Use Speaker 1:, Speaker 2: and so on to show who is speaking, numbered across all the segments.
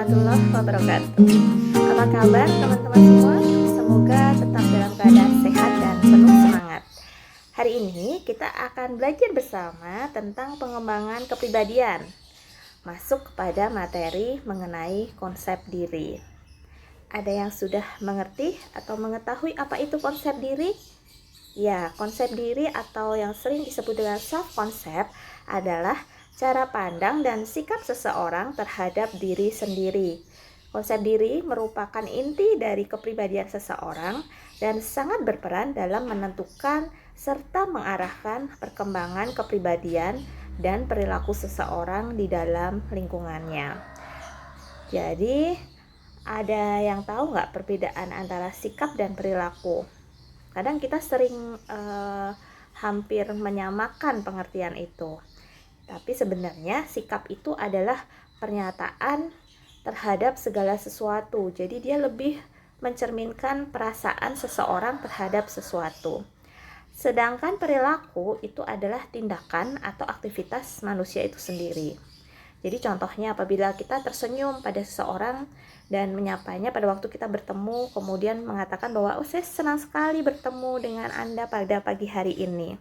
Speaker 1: warahmatullahi wabarakatuh. Apa kabar teman-teman semua? Semoga tetap dalam keadaan sehat dan penuh semangat. Hari ini kita akan belajar bersama tentang pengembangan kepribadian. Masuk kepada materi mengenai konsep diri. Ada yang sudah mengerti atau mengetahui apa itu konsep diri? Ya, konsep diri atau yang sering disebut dengan self-concept adalah cara pandang dan sikap seseorang terhadap diri sendiri. Konsep diri merupakan inti dari kepribadian seseorang dan sangat berperan dalam menentukan serta mengarahkan perkembangan kepribadian dan perilaku seseorang di dalam lingkungannya. Jadi, ada yang tahu nggak perbedaan antara sikap dan perilaku? Kadang kita sering hampir menyamakan pengertian itu. Tapi sebenarnya sikap itu adalah pernyataan terhadap segala sesuatu. Jadi dia lebih mencerminkan perasaan seseorang terhadap sesuatu. Sedangkan perilaku itu adalah tindakan atau aktivitas manusia itu sendiri. Jadi contohnya apabila kita tersenyum pada seseorang dan menyapanya pada waktu kita bertemu, kemudian mengatakan bahwa saya senang sekali bertemu dengan Anda pada pagi hari ini.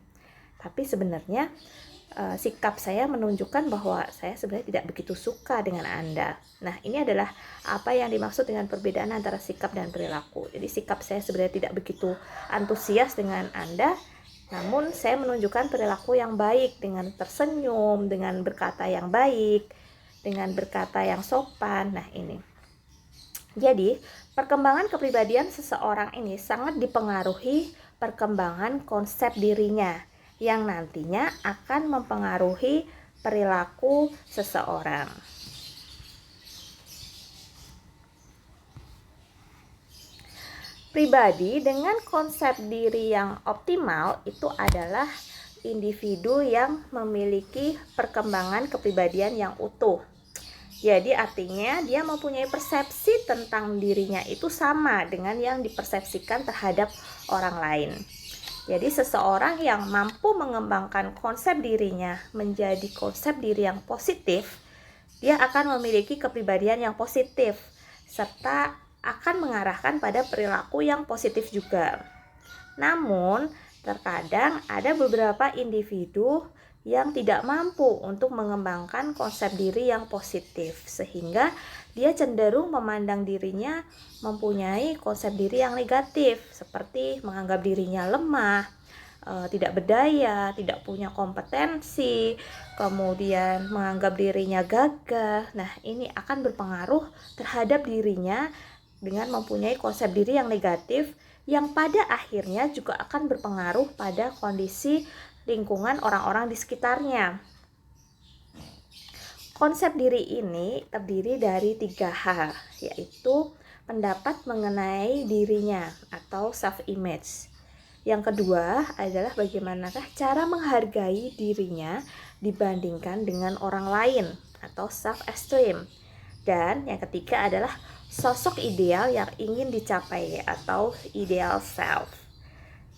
Speaker 1: Tapi sebenarnya sikap saya menunjukkan bahwa saya sebenarnya tidak begitu suka dengan Anda. Nah, ini adalah apa yang dimaksud dengan perbedaan antara sikap dan perilaku. Jadi sikap saya sebenarnya tidak begitu antusias dengan Anda, namun saya menunjukkan perilaku yang baik dengan tersenyum, dengan berkata yang baik, dengan berkata yang sopan. Nah, ini. Jadi, perkembangan kepribadian seseorang ini sangat dipengaruhi perkembangan konsep dirinya yang nantinya akan mempengaruhi perilaku seseorang. Pribadi dengan konsep diri yang optimal itu adalah individu yang memiliki perkembangan kepribadian yang utuh. Jadi artinya dia mempunyai persepsi tentang dirinya itu sama dengan yang dipersepsikan terhadap orang lain. Jadi seseorang yang mampu mengembangkan konsep dirinya menjadi konsep diri yang positif, dia akan memiliki kepribadian yang positif serta akan mengarahkan pada perilaku yang positif juga. Namun, terkadang ada beberapa individu yang tidak mampu untuk mengembangkan konsep diri yang positif, sehingga dia cenderung memandang dirinya mempunyai konsep diri yang negatif, seperti menganggap dirinya lemah, tidak berdaya, tidak punya kompetensi, kemudian menganggap dirinya gagah. Nah, ini akan berpengaruh terhadap dirinya dengan mempunyai konsep diri yang negatif, yang pada akhirnya juga akan berpengaruh pada kondisi lingkungan orang-orang di sekitarnya. Konsep diri ini terdiri dari 3 hal, yaitu pendapat mengenai dirinya atau self-image. Yang kedua adalah bagaimanakah cara menghargai dirinya dibandingkan dengan orang lain atau self-esteem. Dan yang ketiga adalah sosok ideal yang ingin dicapai atau ideal self.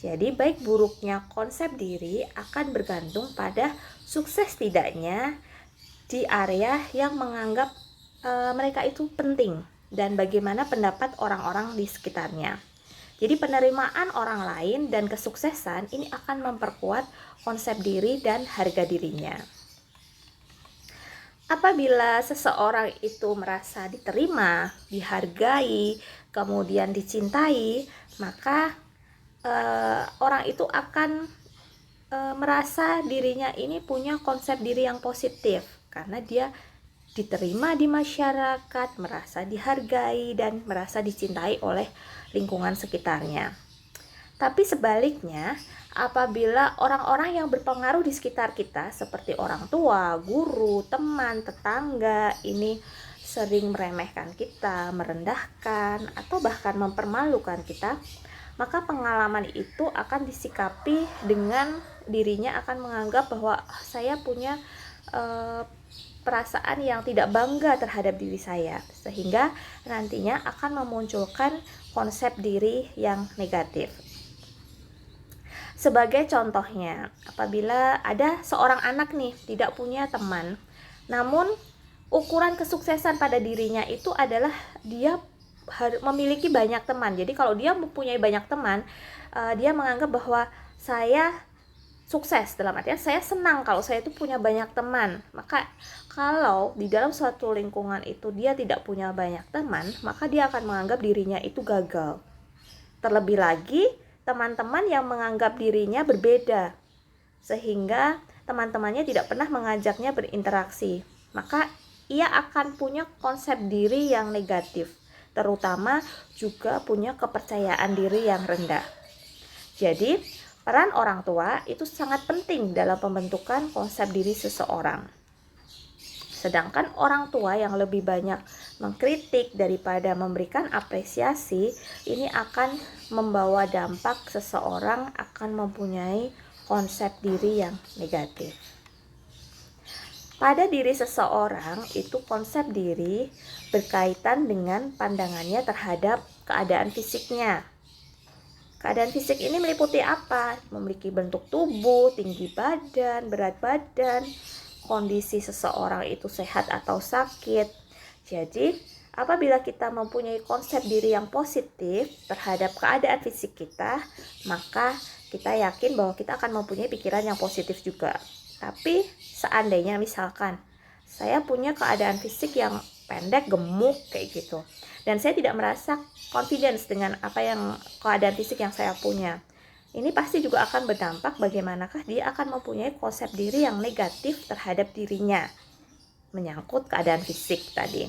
Speaker 1: Jadi baik buruknya konsep diri akan bergantung pada sukses tidaknya di area yang menganggap mereka itu penting dan bagaimana pendapat orang-orang di sekitarnya. Jadi penerimaan orang lain dan kesuksesan ini akan memperkuat konsep diri dan harga dirinya. Apabila seseorang itu merasa diterima, dihargai, kemudian dicintai, maka orang itu akan merasa dirinya ini punya konsep diri yang positif karena dia diterima di masyarakat, merasa dihargai dan merasa dicintai oleh lingkungan sekitarnya. Tapi sebaliknya, apabila orang-orang yang berpengaruh di sekitar kita seperti orang tua, guru, teman, tetangga ini sering meremehkan kita, merendahkan atau bahkan mempermalukan kita, maka pengalaman itu akan disikapi dengan dirinya akan menganggap bahwa saya punya perasaan yang tidak bangga terhadap diri saya, sehingga nantinya akan memunculkan konsep diri yang negatif. Sebagai contohnya, apabila ada seorang anak nih tidak punya teman, namun ukuran kesuksesan pada dirinya itu adalah dia memiliki banyak teman. Jadi kalau dia mempunyai banyak teman, dia menganggap bahwa saya sukses, dalam artian saya senang kalau saya itu punya banyak teman. Maka kalau di dalam suatu lingkungan itu dia tidak punya banyak teman, maka dia akan menganggap dirinya itu gagal. Terlebih lagi teman-teman yang menganggap dirinya berbeda, sehingga teman-temannya tidak pernah mengajaknya berinteraksi, maka ia akan punya konsep diri yang negatif, terutama juga punya kepercayaan diri yang rendah. Jadi peran orang tua itu sangat penting dalam pembentukan konsep diri seseorang. Sedangkan orang tua yang lebih banyak mengkritik daripada memberikan apresiasi, ini akan membawa dampak seseorang akan mempunyai konsep diri yang negatif. Pada diri seseorang itu konsep diri berkaitan dengan pandangannya terhadap keadaan fisiknya. Keadaan fisik ini meliputi apa? Memiliki bentuk tubuh, tinggi badan, berat badan, kondisi seseorang itu sehat atau sakit. Jadi, apabila kita mempunyai konsep diri yang positif terhadap keadaan fisik kita, maka kita yakin bahwa kita akan mempunyai pikiran yang positif juga. Tapi seandainya misalkan saya punya keadaan fisik yang pendek, gemuk kayak gitu, dan saya tidak merasa confidence dengan apa yang keadaan fisik yang saya punya, ini pasti juga akan berdampak bagaimanakah dia akan mempunyai konsep diri yang negatif terhadap dirinya, menyangkut keadaan fisik tadi.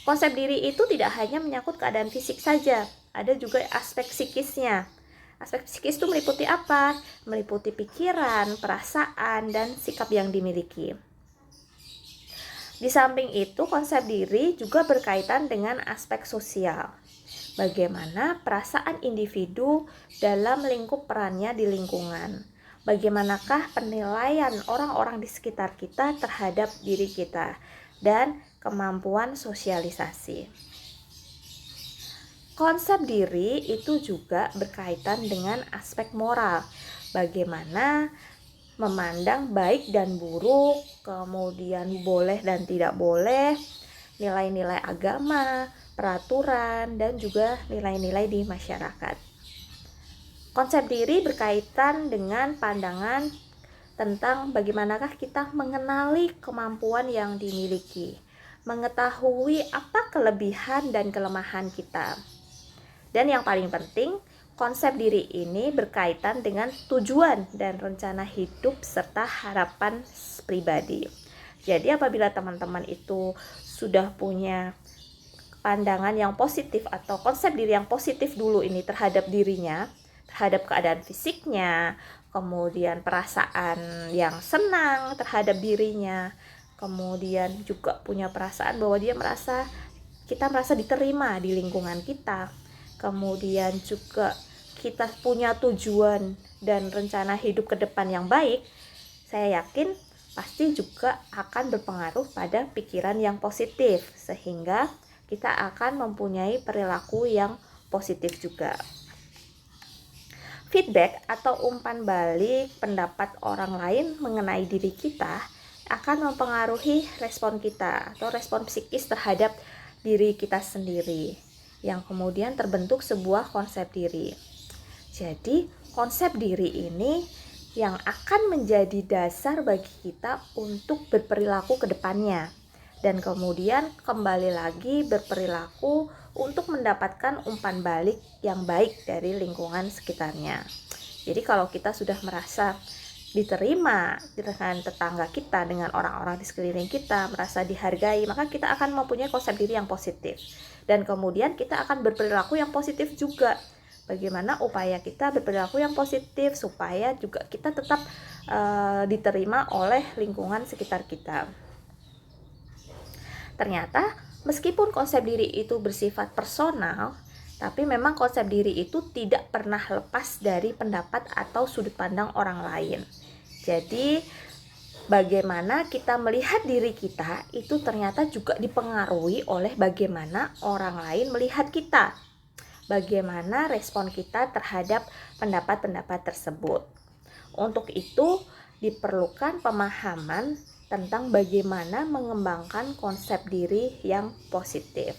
Speaker 1: Konsep diri itu tidak hanya menyangkut keadaan fisik saja, ada juga aspek psikisnya. Aspek psikis itu meliputi apa? Meliputi pikiran, perasaan, dan sikap yang dimiliki. Di samping itu, konsep diri juga berkaitan dengan aspek sosial. Bagaimana perasaan individu dalam lingkup perannya di lingkungan. Bagaimanakah penilaian orang-orang di sekitar kita terhadap diri kita. Dan kemampuan sosialisasi. Konsep diri itu juga berkaitan dengan aspek moral. Bagaimana memandang baik dan buruk, kemudian boleh dan tidak boleh, nilai-nilai agama, peraturan, dan juga nilai-nilai di masyarakat. Konsep diri berkaitan dengan pandangan tentang bagaimanakah kita mengenali kemampuan yang dimiliki, mengetahui apa kelebihan dan kelemahan kita. Dan yang paling penting, konsep diri ini berkaitan dengan tujuan dan rencana hidup serta harapan pribadi. Jadi apabila teman-teman itu sudah punya pandangan yang positif atau konsep diri yang positif dulu ini terhadap dirinya, terhadap keadaan fisiknya, kemudian perasaan yang senang terhadap dirinya, kemudian juga punya perasaan bahwa kita merasa diterima di lingkungan kita, kemudian juga kita punya tujuan dan rencana hidup ke depan yang baik, saya yakin pasti juga akan berpengaruh pada pikiran yang positif, sehingga kita akan mempunyai perilaku yang positif juga. Feedback atau umpan balik pendapat orang lain mengenai diri kita akan mempengaruhi respon kita atau respon psikis terhadap diri kita sendiri, yang kemudian terbentuk sebuah konsep diri. Jadi konsep diri ini yang akan menjadi dasar bagi kita untuk berperilaku ke depannya, dan kemudian kembali lagi berperilaku untuk mendapatkan umpan balik yang baik dari lingkungan sekitarnya. Jadi kalau kita sudah merasa diterima dengan tetangga kita, dengan orang-orang di sekeliling kita, merasa dihargai, maka kita akan mempunyai konsep diri yang positif, dan kemudian kita akan berperilaku yang positif juga. Bagaimana upaya kita berperilaku yang positif supaya juga kita tetap diterima oleh lingkungan sekitar kita. Ternyata meskipun konsep diri itu bersifat personal, tapi memang konsep diri itu tidak pernah lepas dari pendapat atau sudut pandang orang lain. Jadi bagaimana kita melihat diri kita itu ternyata juga dipengaruhi oleh bagaimana orang lain melihat kita. Bagaimana respon kita terhadap pendapat-pendapat tersebut. Untuk itu diperlukan pemahaman tentang bagaimana mengembangkan konsep diri yang positif.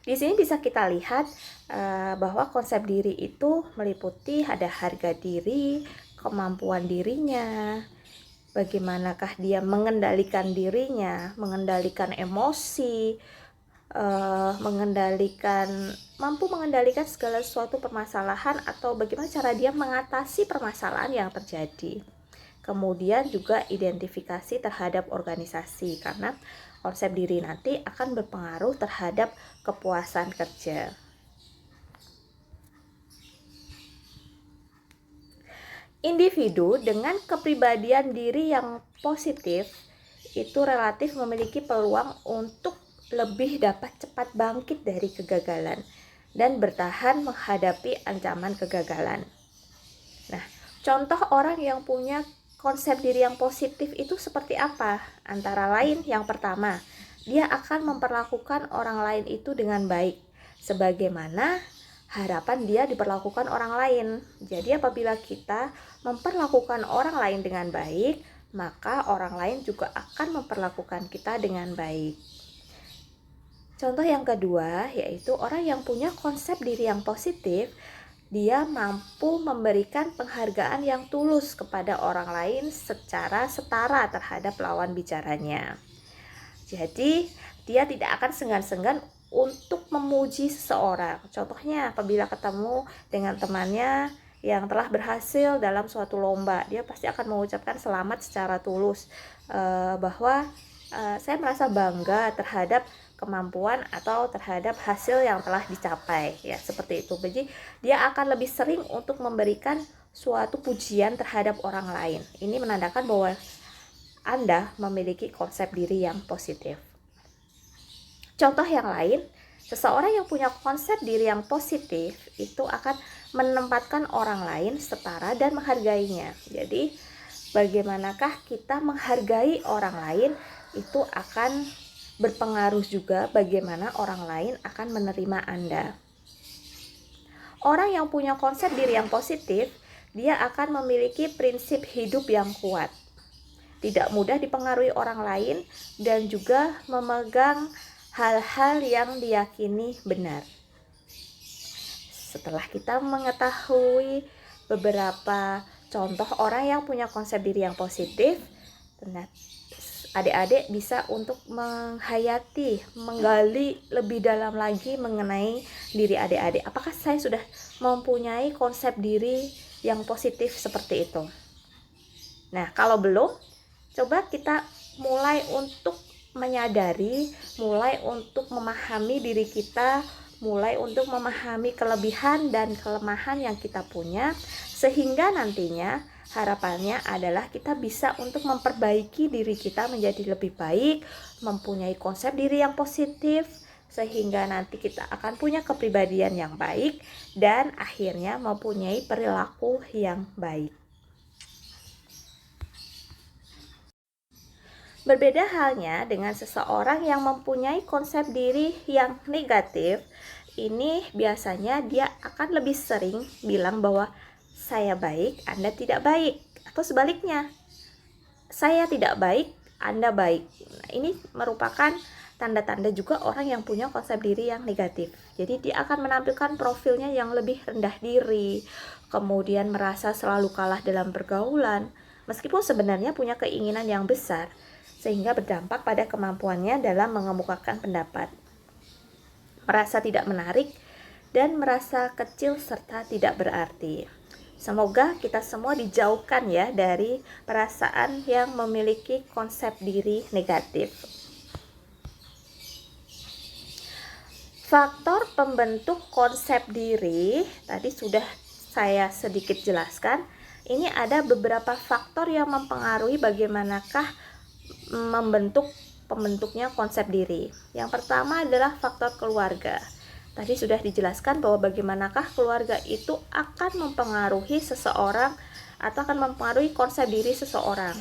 Speaker 1: Di sini bisa kita lihat bahwa konsep diri itu meliputi ada harga diri, kemampuan dirinya, bagaimanakah dia mengendalikan dirinya, mengendalikan emosi, mampu mengendalikan segala suatu permasalahan atau bagaimana cara dia mengatasi permasalahan yang terjadi. Kemudian juga identifikasi terhadap organisasi, karena konsep diri nanti akan berpengaruh terhadap kepuasan kerja. Individu dengan kepribadian diri yang positif itu relatif memiliki peluang untuk lebih dapat cepat bangkit dari kegagalan dan bertahan menghadapi ancaman kegagalan. Nah, contoh orang yang punya konsep diri yang positif itu seperti apa? Antara lain, yang pertama, dia akan memperlakukan orang lain itu dengan baik, sebagaimana harapan dia diperlakukan orang lain. Jadi apabila kita memperlakukan orang lain dengan baik, maka orang lain juga akan memperlakukan kita dengan baik. Contoh yang kedua yaitu orang yang punya konsep diri yang positif, dia mampu memberikan penghargaan yang tulus kepada orang lain secara setara terhadap lawan bicaranya. Jadi dia tidak akan segan-segan untuk memuji seseorang. Contohnya apabila ketemu dengan temannya yang telah berhasil dalam suatu lomba, dia pasti akan mengucapkan selamat secara tulus, bahwa saya merasa bangga terhadap kemampuan atau terhadap hasil yang telah dicapai, ya seperti itu. Jadi dia akan lebih sering untuk memberikan suatu pujian terhadap orang lain. Ini menandakan bahwa Anda memiliki konsep diri yang positif. Contoh yang lain, seseorang yang punya konsep diri yang positif itu akan menempatkan orang lain setara dan menghargainya. Jadi bagaimanakah kita menghargai orang lain itu akan berpengaruh juga bagaimana orang lain akan menerima Anda. Orang yang punya konsep diri yang positif, dia akan memiliki prinsip hidup yang kuat, tidak mudah dipengaruhi orang lain, dan juga memegang hal-hal yang diyakini benar. Setelah kita mengetahui beberapa contoh orang yang punya konsep diri yang positif, adik-adik bisa untuk menghayati, menggali lebih dalam lagi mengenai diri adik-adik. Apakah saya sudah mempunyai konsep diri yang positif seperti itu? Nah, kalau belum, coba kita mulai untuk menyadari, mulai untuk memahami diri kita, mulai untuk memahami kelebihan dan kelemahan yang kita punya, sehingga nantinya harapannya adalah kita bisa untuk memperbaiki diri kita menjadi lebih baik, mempunyai konsep diri yang positif, sehingga nanti kita akan punya kepribadian yang baik dan akhirnya mempunyai perilaku yang baik. Berbeda halnya dengan seseorang yang mempunyai konsep diri yang negatif, ini biasanya dia akan lebih sering bilang bahwa saya baik, Anda tidak baik, atau sebaliknya, saya tidak baik, Anda baik. Nah, ini merupakan tanda-tanda juga orang yang punya konsep diri yang negatif. Jadi dia akan menampilkan profilnya yang lebih rendah diri, kemudian merasa selalu kalah dalam pergaulan, meskipun sebenarnya punya keinginan yang besar, sehingga berdampak pada kemampuannya dalam mengemukakan pendapat. Merasa tidak menarik dan merasa kecil serta tidak berarti. Semoga kita semua dijauhkan ya dari perasaan yang memiliki konsep diri negatif. Faktor pembentuk konsep diri tadi sudah saya sedikit jelaskan. Ini ada beberapa faktor yang mempengaruhi bagaimanakah pembentuknya konsep diri. Yang pertama adalah faktor keluarga. Tadi sudah dijelaskan bahwa bagaimanakah keluarga itu akan mempengaruhi seseorang atau akan mempengaruhi konsep diri seseorang.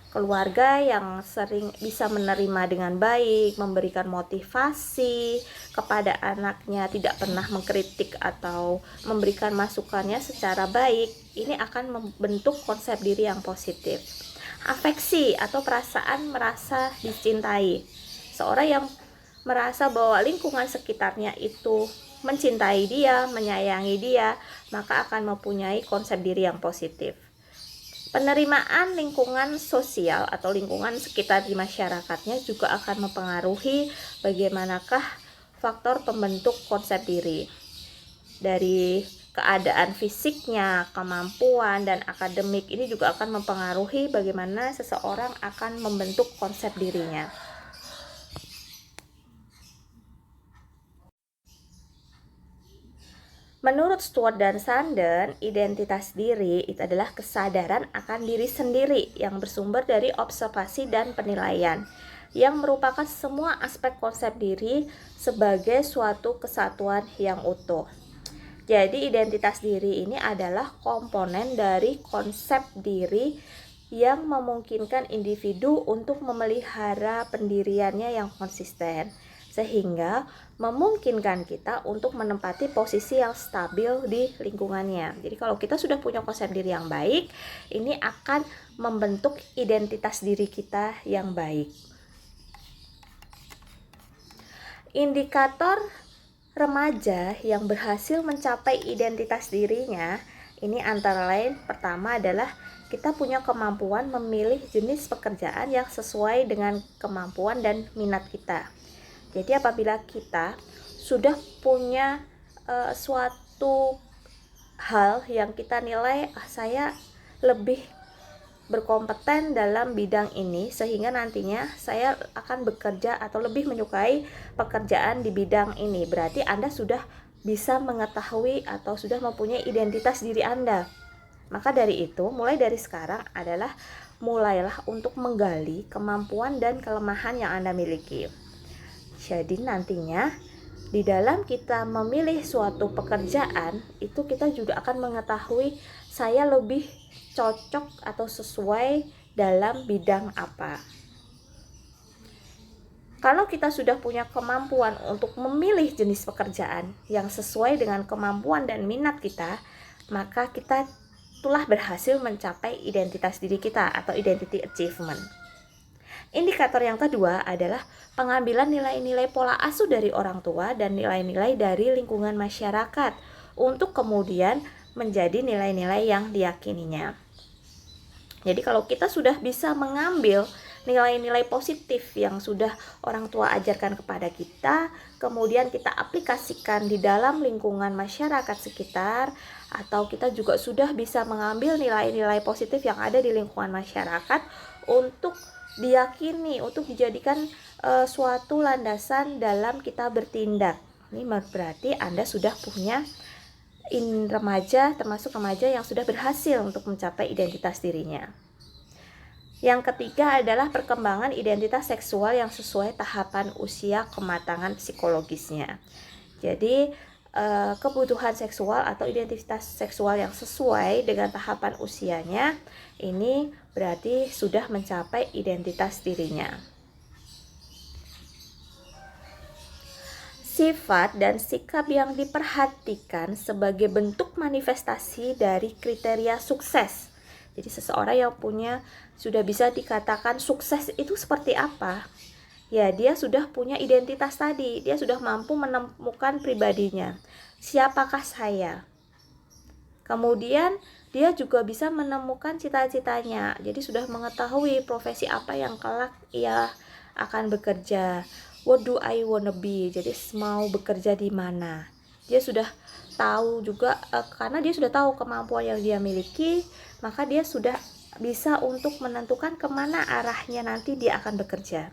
Speaker 1: keluarga yang sering bisa menerima dengan baik, memberikan motivasi kepada anaknya, tidak pernah mengkritik atau memberikan masukannya secara baik, ini akan membentuk konsep diri yang positif. Afeksi atau perasaan merasa dicintai. Seorang yang merasa bahwa lingkungan sekitarnya itu mencintai dia, menyayangi dia, maka akan mempunyai konsep diri yang positif. Penerimaan lingkungan sosial atau lingkungan sekitar di masyarakatnya juga akan mempengaruhi bagaimanakah faktor pembentuk konsep diri. Dari keadaan fisiknya, kemampuan, dan akademik ini juga akan mempengaruhi bagaimana seseorang akan membentuk konsep dirinya. Menurut Stuart dan Sandern, identitas diri itu adalah kesadaran akan diri sendiri yang bersumber dari observasi dan penilaian, yang merupakan semua aspek konsep diri sebagai suatu kesatuan yang utuh. Jadi identitas diri ini adalah komponen dari konsep diri yang memungkinkan individu untuk memelihara pendiriannya yang konsisten, sehingga memungkinkan kita untuk menempati posisi yang stabil di lingkungannya. Jadi kalau kita sudah punya konsep diri yang baik, ini akan membentuk identitas diri kita yang baik. Indikator remaja yang berhasil mencapai identitas dirinya ini antara lain, pertama adalah kita punya kemampuan memilih jenis pekerjaan yang sesuai dengan kemampuan dan minat kita. Jadi apabila kita sudah punya suatu hal yang kita nilai saya lebih berkompeten dalam bidang ini, sehingga nantinya saya akan bekerja atau lebih menyukai pekerjaan di bidang ini, berarti Anda sudah bisa mengetahui atau sudah mempunyai identitas diri Anda. Maka dari itu, mulai dari sekarang adalah mulailah untuk menggali kemampuan dan kelemahan yang Anda miliki. Jadi nantinya di dalam kita memilih suatu pekerjaan itu kita juga akan mengetahui saya lebih cocok atau sesuai dalam bidang apa. Kalau kita sudah punya kemampuan untuk memilih jenis pekerjaan yang sesuai dengan kemampuan dan minat kita, maka kita telah berhasil mencapai identitas diri kita atau identity achievement. Indikator yang kedua adalah pengambilan nilai-nilai pola asuh dari orang tua dan nilai-nilai dari lingkungan masyarakat untuk kemudian menjadi nilai-nilai yang diyakininya. Jadi kalau kita sudah bisa mengambil nilai-nilai positif yang sudah orang tua ajarkan kepada kita, kemudian kita aplikasikan di dalam lingkungan masyarakat sekitar, atau kita juga sudah bisa mengambil nilai-nilai positif yang ada di lingkungan masyarakat untuk diyakini, untuk dijadikan suatu landasan dalam kita bertindak. Ini berarti Anda sudah punya remaja, termasuk remaja yang sudah berhasil untuk mencapai identitas dirinya. Yang ketiga adalah perkembangan identitas seksual yang sesuai tahapan usia kematangan psikologisnya. Jadi kebutuhan seksual atau identitas seksual yang sesuai dengan tahapan usianya ini berarti sudah mencapai identitas dirinya. Sifat dan sikap yang diperhatikan sebagai bentuk manifestasi dari kriteria sukses. Jadi seseorang yang sudah bisa dikatakan sukses itu seperti apa? Ya, dia sudah punya identitas tadi, dia sudah mampu menemukan pribadinya. Siapakah saya? Kemudian dia juga bisa menemukan cita-citanya. Jadi sudah mengetahui profesi apa yang kelak ia akan bekerja. What do I wanna be? Jadi mau bekerja di mana? Dia sudah tahu juga karena dia sudah tahu kemampuan yang dia miliki, maka dia sudah bisa untuk menentukan kemana arahnya nanti dia akan bekerja.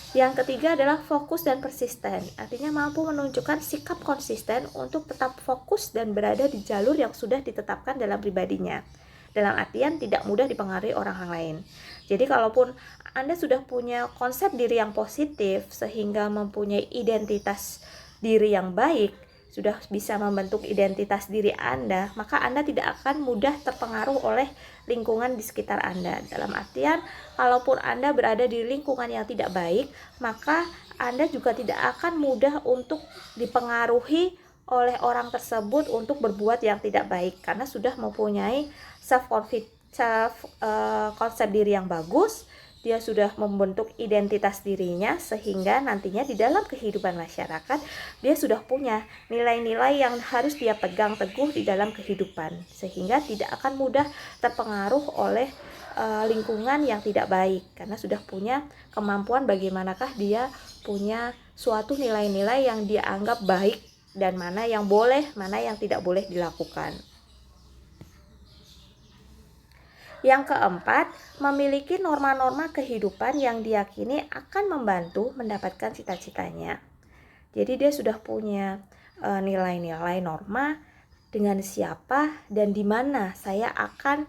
Speaker 1: Yang ketiga adalah fokus dan persisten, artinya mampu menunjukkan sikap konsisten untuk tetap fokus dan berada di jalur yang sudah ditetapkan dalam pribadinya. Dalam artian tidak mudah dipengaruhi orang lain. Jadi kalaupun Anda sudah punya konsep diri yang positif sehingga mempunyai identitas diri yang baik, sudah bisa membentuk identitas diri Anda, maka Anda tidak akan mudah terpengaruh oleh lingkungan di sekitar Anda. Dalam artian, kalaupun Anda berada di lingkungan yang tidak baik, maka Anda juga tidak akan mudah untuk dipengaruhi oleh orang tersebut untuk berbuat yang tidak baik, karena sudah mempunyai konsep diri yang bagus. Dia sudah membentuk identitas dirinya, sehingga nantinya di dalam kehidupan masyarakat dia sudah punya nilai-nilai yang harus dia pegang teguh di dalam kehidupan, sehingga tidak akan mudah terpengaruh oleh lingkungan yang tidak baik, karena sudah punya kemampuan bagaimanakah dia punya suatu nilai-nilai yang dia anggap baik dan mana yang boleh, mana yang tidak boleh dilakukan. Yang keempat, memiliki norma-norma kehidupan yang diyakini akan membantu mendapatkan cita-citanya. Jadi dia sudah punya nilai-nilai norma dengan siapa dan di mana saya akan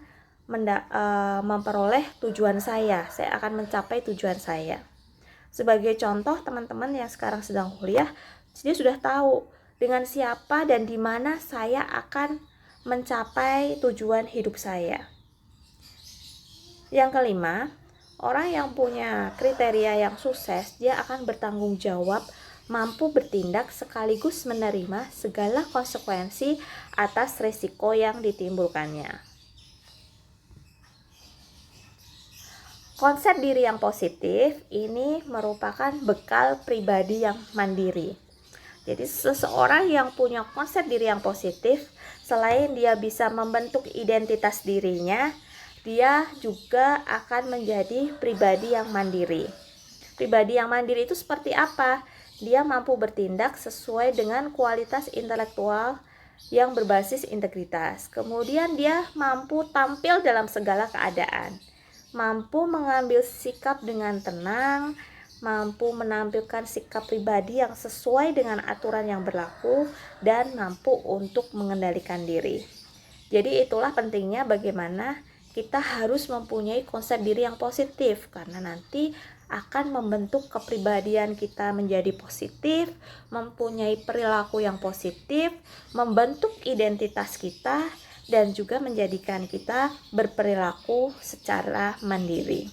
Speaker 1: memperoleh tujuan saya akan mencapai tujuan saya. Sebagai contoh, teman-teman yang sekarang sedang kuliah, dia sudah tahu dengan siapa dan di mana saya akan mencapai tujuan hidup saya. Yang kelima, orang yang punya kriteria yang sukses, dia akan bertanggung jawab, mampu bertindak sekaligus menerima segala konsekuensi atas risiko yang ditimbulkannya. Konsep diri yang positif ini merupakan bekal pribadi yang mandiri. Jadi seseorang yang punya konsep diri yang positif, selain dia bisa membentuk identitas dirinya, dia juga akan menjadi pribadi yang mandiri. Pribadi yang mandiri itu seperti apa? Dia mampu bertindak sesuai dengan kualitas intelektual yang berbasis integritas. Kemudian dia mampu tampil dalam segala keadaan, mampu mengambil sikap dengan tenang, mampu menampilkan sikap pribadi yang sesuai dengan aturan yang berlaku, dan mampu untuk mengendalikan diri. Jadi itulah pentingnya bagaimana kita harus mempunyai konsep diri yang positif, karena nanti akan membentuk kepribadian kita menjadi positif, mempunyai perilaku yang positif, membentuk identitas kita, dan juga menjadikan kita berperilaku secara mandiri.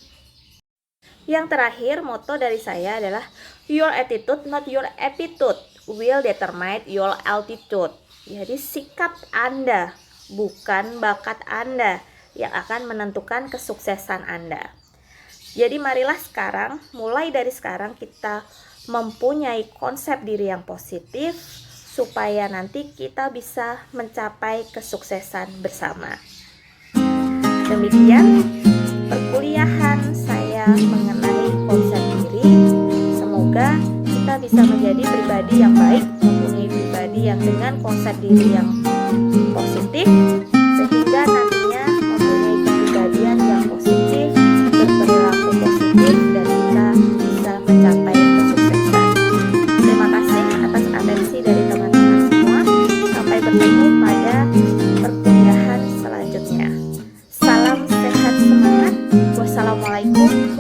Speaker 1: Yang terakhir, moto dari saya adalah your attitude, not your aptitude, will determine your altitude. Jadi sikap Anda, bukan bakat Anda, yang akan menentukan kesuksesan Anda. Jadi marilah sekarang, mulai dari sekarang kita mempunyai konsep diri yang positif, supaya nanti kita bisa mencapai kesuksesan bersama. Demikian perkuliahan saya mengenai konsep diri. Semoga kita bisa menjadi pribadi yang baik, mempunyai pribadi yang dengan konsep diri yang positif, sehingga nantinya mempunyai kepribadian yang positif, berperilaku positif, dan kita bisa mencapai kesuksesan. Terima kasih atas atensi dari teman-teman semua. Sampai bertemu pada perkuliahan selanjutnya. Salam sehat semangat. Wassalamualaikum